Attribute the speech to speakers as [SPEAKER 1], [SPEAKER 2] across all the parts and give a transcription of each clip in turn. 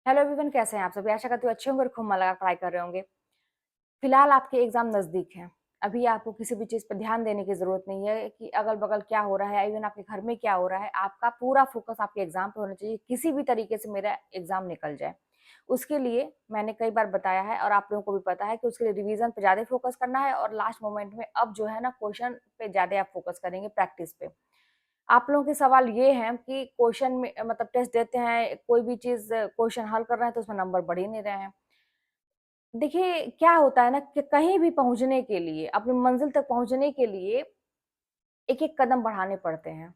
[SPEAKER 1] Hello everyone, कैसे हैं आप सभी? आशा करती हूँ अच्छे होंगे और खूब मन लगा पढ़ाई कर रहे होंगे। फिलहाल आपके एग्जाम नजदीक हैं। अभी आपको किसी भी चीज पर ध्यान देने की जरूरत नहीं है कि अगल बगल क्या हो रहा है, इवन आपके घर में क्या हो रहा है। आपका पूरा फोकस आपके एग्जाम पे होना चाहिए, किसी भी तरीके से मेरा एग्जाम निकल जाए। उसके लिए मैंने कई बार बताया है और आप लोगों को भी पता है कि उसके लिए रिवीजन पे ज्यादा फोकस करना है और लास्ट मोमेंट में अब जो है ना, क्वेश्चन पे ज्यादा आप फोकस करेंगे, प्रैक्टिस पे। आप लोगों के सवाल ये हैं कि क्वेश्चन में मतलब टेस्ट देते हैं, कोई भी चीज क्वेश्चन हल कर रहे हैं तो उसमें नंबर बढ़ ही नहीं रहे हैं। देखिए क्या होता है ना कि कहीं भी पहुंचने के लिए, अपनी मंजिल तक पहुंचने के लिए एक एक कदम बढ़ाने पड़ते हैं।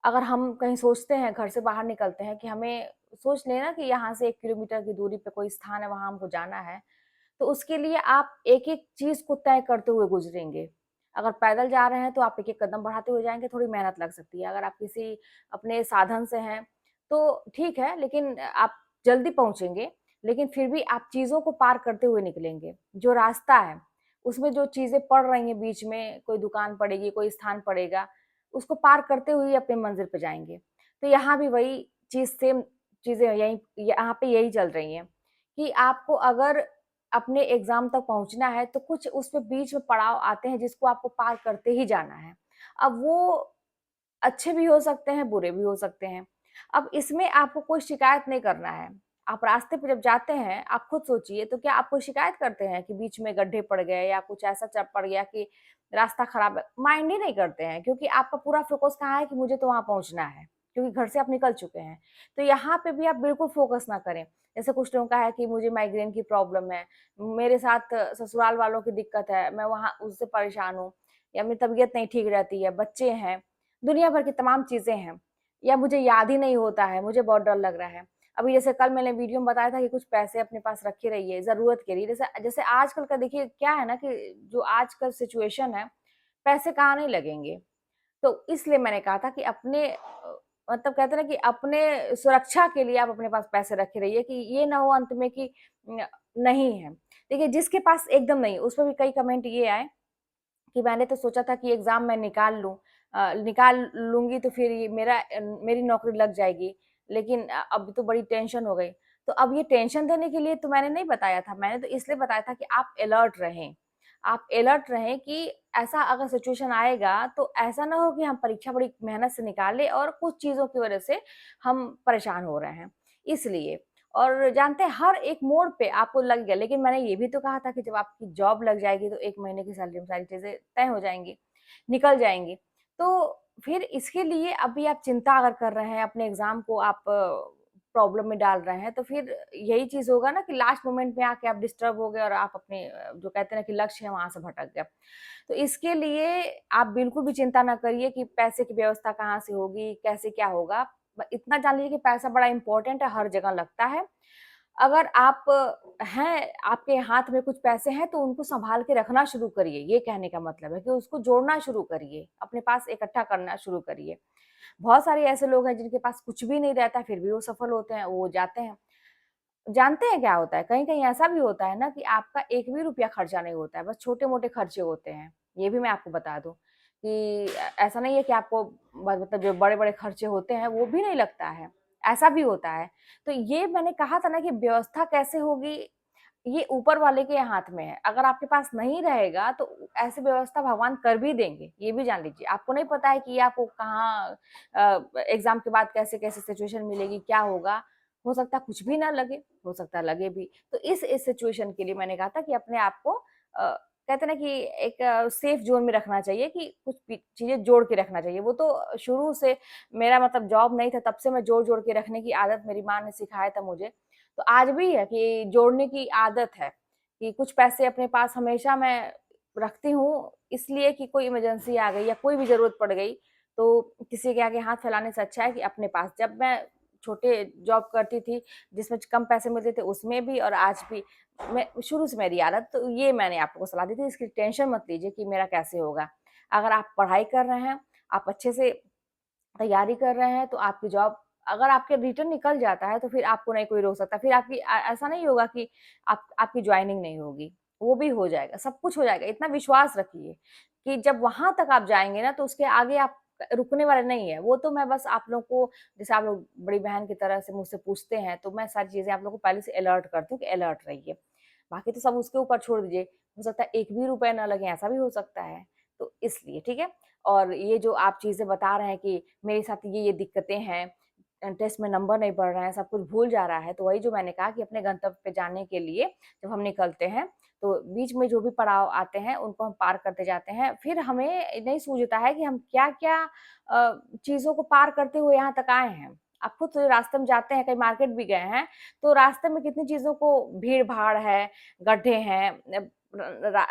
[SPEAKER 1] अगर हम कहीं सोचते हैं, घर से बाहर निकलते हैं कि हमें सोच लेना कि यहाँ से 1 किलोमीटर की दूरी पे कोई स्थान है, वहां हमको जाना है, तो उसके लिए आप एक एक चीज को तय करते हुए गुजरेंगे। अगर पैदल जा रहे हैं तो आप एक एक कदम बढ़ाते हुए जाएंगे, थोड़ी मेहनत लग सकती है। अगर आप किसी अपने साधन से हैं तो ठीक है, लेकिन आप जल्दी पहुंचेंगे। लेकिन फिर भी आप चीजों को पार करते हुए निकलेंगे। जो रास्ता है उसमें जो चीजें पड़ रही हैं, बीच में कोई दुकान पड़ेगी, कोई स्थान पड़ेगा, उसको पार करते हुए अपने मंजिल पे जाएंगे। तो यहाँ भी वही चीज, सेम चीजें यही यहाँ पे यही चल रही हैं कि आपको अगर अपने एग्जाम तक पहुंचना है तो कुछ उसमें बीच में पड़ाव आते हैं जिसको आपको पार करते ही जाना है। अब वो अच्छे भी हो सकते हैं, बुरे भी हो सकते हैं। अब इसमें आपको कोई शिकायत नहीं करना है। आप रास्ते पे जब जाते हैं, आप खुद सोचिए, तो क्या आप कोई शिकायत करते हैं कि बीच में गड्ढे पड़ गए या कुछ ऐसा चप पड़ गया कि रास्ता खराब है? माइंड ही नहीं करते हैं, क्योंकि आपका पूरा फोकस कहाँ है कि मुझे तो वहां पहुंचना है, क्योंकि घर से आप निकल चुके हैं। तो यहाँ पे भी आप बिल्कुल फोकस ना करें। जैसे कुछ लोगों का है कि मुझे माइग्रेन की प्रॉब्लम है, मेरे साथ ससुराल वालों की दिक्कत है, मैं वहां उससे परेशान हूँ, या मेरी तबीयत नहीं ठीक रहती है, बच्चे हैं, दुनिया भर की तमाम चीजें हैं, या मुझे याद ही नहीं होता है, मुझे बहुत डर लग रहा है। अभी जैसे कल मैंने वीडियो में बताया था कि कुछ पैसे अपने पास रखे रहिए जरूरत के लिए। जैसे जैसे आजकल का देखिए क्या है ना कि जो आजकल सिचुएशन है, पैसे कहाँ नहीं लगेंगे। तो इसलिए मैंने कहा था कि अपने मतलब कहते हैं ना कि अपने सुरक्षा के लिए आप अपने पास पैसे रखे रहिए, कि ये ना हो अंत में कि नहीं है। देखिए जिसके पास एकदम नहीं, उस पर भी कई कमेंट ये आए कि मैंने तो सोचा था कि एग्जाम मैं निकाल लूं, निकाल लूंगी तो फिर ये मेरी नौकरी लग जाएगी, लेकिन अब तो बड़ी टेंशन हो गई। तो अब ये टेंशन देने के लिए तो मैंने नहीं बताया था, मैंने तो इसलिए बताया था कि आप अलर्ट रहें। आप अलर्ट रहें कि ऐसा अगर सिचुएशन आएगा तो ऐसा ना हो कि हम परीक्षा बड़ी मेहनत से निकाले और कुछ चीजों की वजह से हम परेशान हो रहे हैं। इसलिए, और जानते हैं हर एक मोड़ पे आपको लग गया, लेकिन मैंने ये भी तो कहा था कि जब आपकी जॉब लग जाएगी तो 1 महीने की सैलरी में सारी चीजें तय हो जाएंगी, निकल जाएंगी। तो फिर इसके लिए अभी आप चिंता अगर कर रहे हैं, अपने एग्जाम को आप प्रॉब्लम में डाल रहे हैं, तो फिर यही चीज होगा ना कि लास्ट मोमेंट में आके आप डिस्टर्ब हो गए और आप अपने जो कहते हैं ना कि लक्ष्य है वहां से भटक गए। तो इसके लिए आप बिल्कुल भी चिंता ना करिए कि पैसे की व्यवस्था कहाँ से होगी, कैसे क्या होगा। इतना जान लीजिए कि पैसा बड़ा इंपॉर्टेंट है, हर जगह लगता है। अगर आप हैं, आपके हाथ में कुछ पैसे हैं तो उनको संभाल के रखना शुरू करिए। ये कहने का मतलब है कि उसको जोड़ना शुरू करिए, अपने पास इकट्ठा करना शुरू करिए। बहुत सारे ऐसे लोग हैं जिनके पास कुछ भी नहीं रहता, फिर भी वो सफल होते हैं, वो जाते हैं। जानते हैं क्या होता है, कहीं कहीं ऐसा भी होता है ना कि आपका एक भी रुपया खर्चा नहीं होता है, बस छोटे मोटे खर्चे होते हैं। ये भी मैं आपको बता दूं कि ऐसा नहीं है कि आपको मतलब जो बड़े बड़े खर्चे होते हैं वो भी नहीं लगता है, ऐसा भी होता है। तो ये मैंने कहा था ना कि व्यवस्था कैसे होगी, ये ऊपर वाले के हाथ में है। अगर आपके पास नहीं रहेगा तो ऐसी व्यवस्था भगवान कर भी देंगे, ये भी जान लीजिए। आपको नहीं पता है कि ये आपको कहाँ एग्जाम के बाद कैसे कैसे सिचुएशन मिलेगी, क्या होगा। हो सकता है कुछ भी ना लगे, हो सकता है लगे भी। तो इस सिचुएशन के लिए मैंने कहा था कि अपने आप को कहते ना कि एक सेफ जोन में रखना चाहिए, कि कुछ चीजें जोड़ के रखना चाहिए। वो तो शुरू से मेरा मतलब जॉब नहीं था तब से मैं जोड़ जोड़ के रखने की आदत मेरी माँ ने सिखाया था मुझे। तो आज भी है कि जोड़ने की आदत है, कि कुछ पैसे अपने पास हमेशा मैं रखती हूँ, इसलिए कि कोई इमरजेंसी आ गई या कोई भी जरूरत पड़ गई तो किसी के आगे हाथ फैलाने से अच्छा है कि अपने पास। जब मैं छोटे जॉब करती थी जिसमें कम पैसे मिलते थे, उसमें भी और आज भी, मैं शुरू से मेरी आदत, तो ये मैंने आपको सलाह दी थी। इसकी टेंशन मत लीजिए कि मेरा कैसे होगा। अगर आप पढ़ाई कर रहे हैं, आप अच्छे से तैयारी कर रहे हैं, तो आपकी जॉब अगर आपके रिटर्न निकल जाता है तो फिर आपको नहीं कोई रोक सकता। फिर आपकी ऐसा नहीं होगा कि आपकी ज्वाइनिंग नहीं होगी, वो भी हो जाएगा, सब कुछ हो जाएगा। इतना विश्वास रखिए कि जब वहां तक आप जाएंगे ना तो उसके आगे आप रुकने वाला नहीं है। वो तो मैं बस आप लोग को, जैसे आप लोग बड़ी बहन की तरह से मुझसे पूछते हैं, तो मैं सारी चीज़ें आप लोग को पहले से अलर्ट करती हूँ कि अलर्ट रहिए। बाकी तो सब उसके ऊपर छोड़ दीजिए, हो सकता है 1 भी रुपए ना लगे, ऐसा भी हो सकता है। तो इसलिए ठीक है? और ये जो आप चीज़ें बता रहे हैं कि मेरे साथ ये दिक्कतें हैं, टेस्ट में नंबर नहीं बढ़ रहे हैं, सब कुछ भूल जा रहा है, तो वही जो मैंने कहा कि अपने गंतव्य पे जाने के लिए जब हम निकलते हैं, तो बीच में जो भी पड़ाव आते हैं, उनको हम पार करते जाते हैं। फिर हमें नहीं सूझता है कि हम क्या-क्या चीज़ों को पार करते हुए यहाँ तक आए हैं। आप खुद तो रास्ते में जाते हैं, कहीं मार्केट भी गए हैं, तो रास्ते में कितनी चीज़ों को भीड़-भाड़ है, गड्ढे हैं,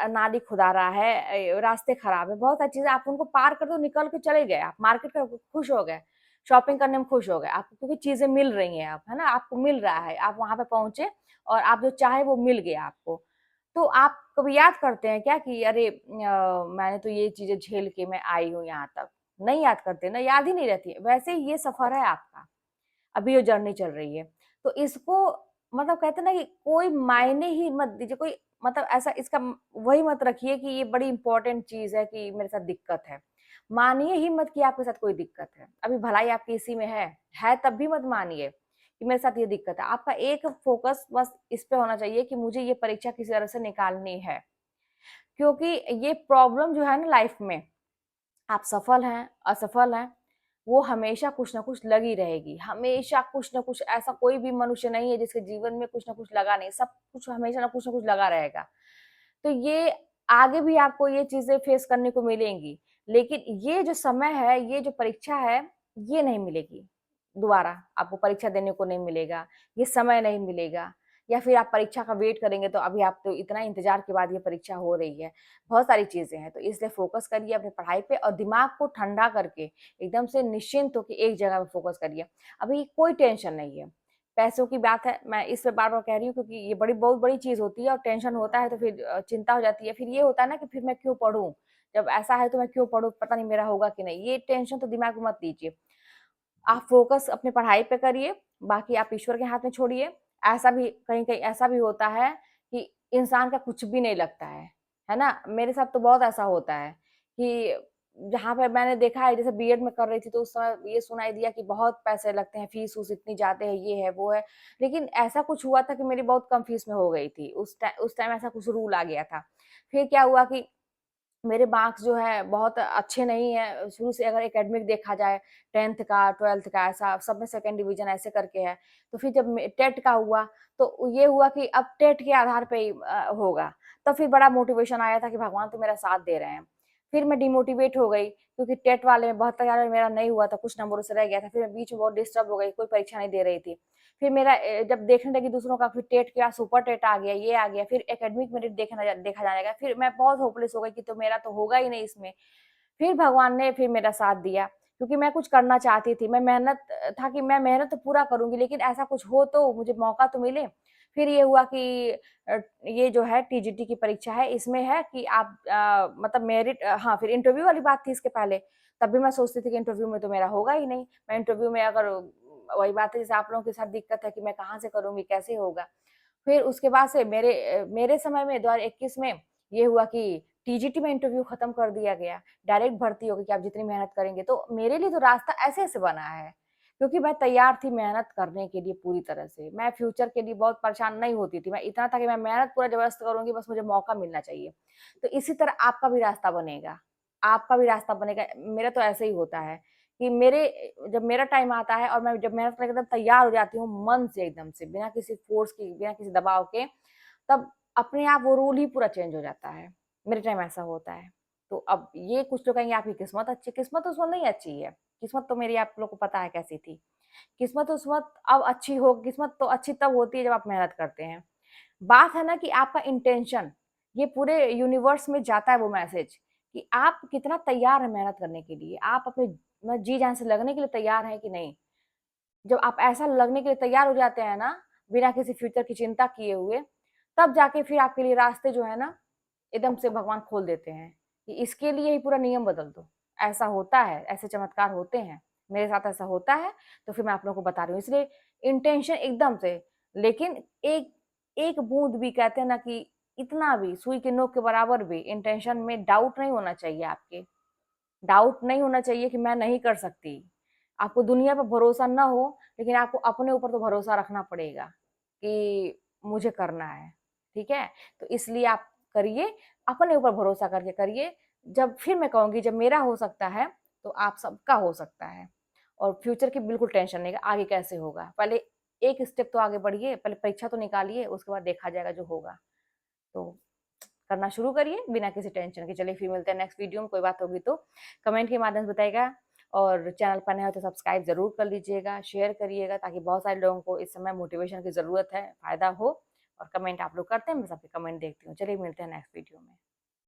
[SPEAKER 1] नाली खुदा रहा है, रास्ते खराब है, बहुत सारी चीज़ें आप उनको पार कर दो, निकल के चले गए, आप मार्केट का खुश हो गए, शॉपिंग करने में खुश हो गए, आपको क्योंकि चीज़ें मिल रही हैं अब, है ना? आपको मिल रहा है, आप वहाँ पे पहुँचे और आप जो चाहे वो मिल गया आपको। तो आप कभी याद करते हैं क्या कि अरे मैंने तो ये चीज़ें झेल के मैं आई हूँ यहाँ तक? नहीं याद करते ना, याद ही नहीं रहती है। वैसे ही ये सफ़र है आपका, अभी ये जर्नी चल रही है। तो इसको मतलब कहते हैं ना कि कोई मायने ही मत दीजिए, कोई मतलब ऐसा इसका वही मत रखिए कि ये बड़ी इम्पोर्टेंट चीज़ है कि मेरे साथ दिक्कत है। मानिए ही मत कि आपके साथ कोई दिक्कत है। अभी भलाई आपकी इसी में है तब भी मत मानिए कि मेरे साथ ये दिक्कत है। आपका एक फ़ोकस बस इस पे होना चाहिए कि मुझे ये परीक्षा किसी तरह से निकालनी है। क्योंकि ये प्रॉब्लम जो है ना लाइफ़ में, आप सफल हैं, असफल हैं, वो हमेशा कुछ न कुछ लगी रहेगी। हमेशा कुछ न कुछ, ऐसा कोई भी मनुष्य नहीं है जिसके जीवन में कुछ न कुछ लगा नहीं, सब कुछ हमेशा न कुछ लगा रहेगा। तो ये आगे भी आपको ये चीज़ें फेस करने को मिलेंगी, लेकिन ये जो समय है, ये जो परीक्षा है, ये नहीं मिलेगी दोबारा, आपको परीक्षा देने को नहीं मिलेगा, ये समय नहीं मिलेगा, या फिर आप परीक्षा का वेट करेंगे तो अभी आप तो इतना इंतज़ार के बाद ये परीक्षा हो रही है। बहुत सारी चीज़ें हैं, तो इसलिए फ़ोकस करिए अपनी पढ़ाई पे और दिमाग को ठंडा करके एकदम से निश्चिंत होके एक जगह पे फ़ोकस करिए। अभी कोई टेंशन नहीं है। पैसों की बात है, मैं इस पे बार-बार कह रही हूँ क्योंकि ये बहुत बड़ी चीज़ होती है और टेंशन होता है तो फिर चिंता हो जाती है। फिर ये होता है ना कि फिर मैं क्यों पढ़ूँ? जब ऐसा है तो मैं क्यों पढ़ूँ? पता नहीं मेरा होगा कि नहीं? ये टेंशन तो दिमाग में मत लीजिए। आप फ़ोकस अपनी पढ़ाई पे करिए, बाकी आप ईश्वर के हाथ में छोड़िए। ऐसा भी कहीं-कहीं ऐसा भी होता है कि इंसान का कुछ भी नहीं लगता है ना? मेरे साथ तो बहुत ऐसा होता है कि जहाँ पे मैंने देखा है, जैसे बीएड में कर रही थी तो उस समय ये सुनाई दिया कि बहुत पैसे लगते हैं, फीस-वूस इतनी ज़्यादा है, ये है, वो है। लेकिन ऐसा कुछ हुआ था कि मेरी बहुत कम फीस में हो गई थी। उस टाइम ऐसा कुछ रूल आ गया था। फिर क्या हुआ कि मेरे मार्क्स जो है बहुत अच्छे नहीं है, शुरू से अगर एकेडमिक देखा जाए 10th का, 12th का, ऐसा सब में सेकंड डिवीज़न ऐसे करके है। तो फिर जब मे टेट का हुआ, तो ये हुआ कि अब टेट के आधार पे ही होगा। तब फिर बड़ा मोटिवेशन आया था कि भगवान तो मेरा साथ दे रहे हैं। फिर मैं डिमोटिवेट हो गई क्योंकि टेट वाले में 72 वाले में मेरा नहीं हुआ था, कुछ नंबरों से रह गया था। फिर मैं बीच में बहुत डिस्टर्ब हो गई, कोई परीक्षा नहीं दे रही थी। फिर मेरा जब देखने लगी दूसरों का, फिर टेट के बाद सुपर टेट आ गया, ये आ गया, फिर एकेडमिक मेरिट देखा जाने लगा। फिर मैं बहुत होपलेस हो गई कि तो मेरा तो होगा ही नहीं इसमें। फिर भगवान ने फिर मेरा साथ दिया क्योंकि मैं कुछ करना चाहती थी। मैं मेहनत था कि मैं मेहनत तो पूरा करूँगी, लेकिन ऐसा कुछ हो तो मुझे मौका तो मिले। फिर ये हुआ कि ये जो है टीजीटी की परीक्षा है, इसमें है कि आप मतलब मेरिट, हाँ, फिर इंटरव्यू वाली बात थी इसके पहले। तब भी मैं सोचती थी कि इंटरव्यू में तो मेरा होगा ही नहीं। मैं इंटरव्यू में अगर वही बात है जैसे आप लोगों के साथ दिक्कत है कि मैं कहाँ से करूँगी, कैसे होगा? फिर उसके बाद से मेरे समय में 2021 में ये हुआ कि टीजीटी में इंटरव्यू खत्म कर दिया गया। डायरेक्ट भर्ती हो गई कि आप जितनी मेहनत करेंगे। तो मेरे लिए तो रास्ता ऐसे-ऐसे बना है, क्योंकि मैं तैयार थी मेहनत करने के लिए पूरी तरह से। मैं फ्यूचर के लिए बहुत परेशान नहीं होती थी। मैं इतना था कि मैं मेहनत पूरा ज़बरदस्त करूँगी, बस मुझे मौका मिलना चाहिए। तो इसी तरह आपका भी रास्ता बनेगा। आपका भी रास्ता बनेगा। मेरा तो ऐसे ही होता है कि जब मेरा टाइम आता है और मैं जब मेहनत करके एकदम तैयार हो जाती हूँ मन से एकदम से, बिना किसी फ़ोर्स के, बिना किसी दबाव के, तब अपने आप वो रूल ही पूरा चेंज हो जाता है। मेरे टाइम ऐसा होता है। तो अब ये कुछ लोग कहेंगे आपकी किस्मत अच्छी है, किस्मत-विस्मत नहीं अच्छी है। किस्मत तो मेरी आप लोग को पता है कैसी थी। किस्मत-विस्मत अब अच्छी हो, किस्मत तो अच्छी तब होती है जब आप मेहनत करते हैं। बात है ना कि आपका इंटेंशन, ये पूरे यूनिवर्स में जाता है वो मैसेज कि आप कितना तैयार हैं मेहनत करने के लिए। आप अपने जी-जान से लगने के लिए तैयार हैं कि नहीं? जब आप ऐसा लगने के लिए तैयार हो जाते हैं ना, बिना किसी फ्यूचर की चिंता किए हुए, तब जाके फिर आपके लिए रास्ते जो है ना, एकदम से भगवान खोल देते हैं कि इसके लिए ही पूरा नियम बदल दो। ऐसा होता है, ऐसे चमत्कार होते हैं। मेरे साथ ऐसा होता है, तो फिर मैं आप लोगों को बता रही हूँ। इसलिए इंटेंशन एकदम से, लेकिन एक एक बूँद भी कहते हैं ना कि इतना भी, सुई की नोक के बराबर भी इंटेंशन में डाउट नहीं होना चाहिए आपके। डाउट नहीं होना चाहिए कि मैं नहीं कर सकती। आपको दुनिया पे भरोसा ना हो, लेकिन आपको अपने ऊपर तो भरोसा रखना पड़ेगा कि मुझे करना है, ठीक है? तो इसलिए आप करिए, अपने ऊपर भरोसा करके करिए। जब फिर मैं कहूँगी जब मेरा हो सकता है, तो आप सबका हो सकता है। और फ्यूचर की बिल्कुल टेंशन नहीं, आगे कैसे होगा। पहले एक स्टेप तो आगे बढ़िए, पहले परीक्षा तो निकालिए, उसके बाद देखा जाएगा जो होगा। तो करना शुरू करिए बिना किसी टेंशन के। चलिए फिर मिलते हैं नेक्स्ट वीडियो में, कोई बात होगी तो कमेंट के माध्यम से बताइएगा, और चैनल पर नए हो तो सब्सक्राइब ज़रूर कर लीजिएगा, शेयर करिएगा, ताकि बहुत सारे लोगों को इस समय मोटिवेशन की ज़रूरत है, फ़ायदा हो। और कमेंट आप लोग करते हैं, मैं सबके कमेंट देखती हूँ। चलिए मिलते हैं नेक्स्ट वीडियो में।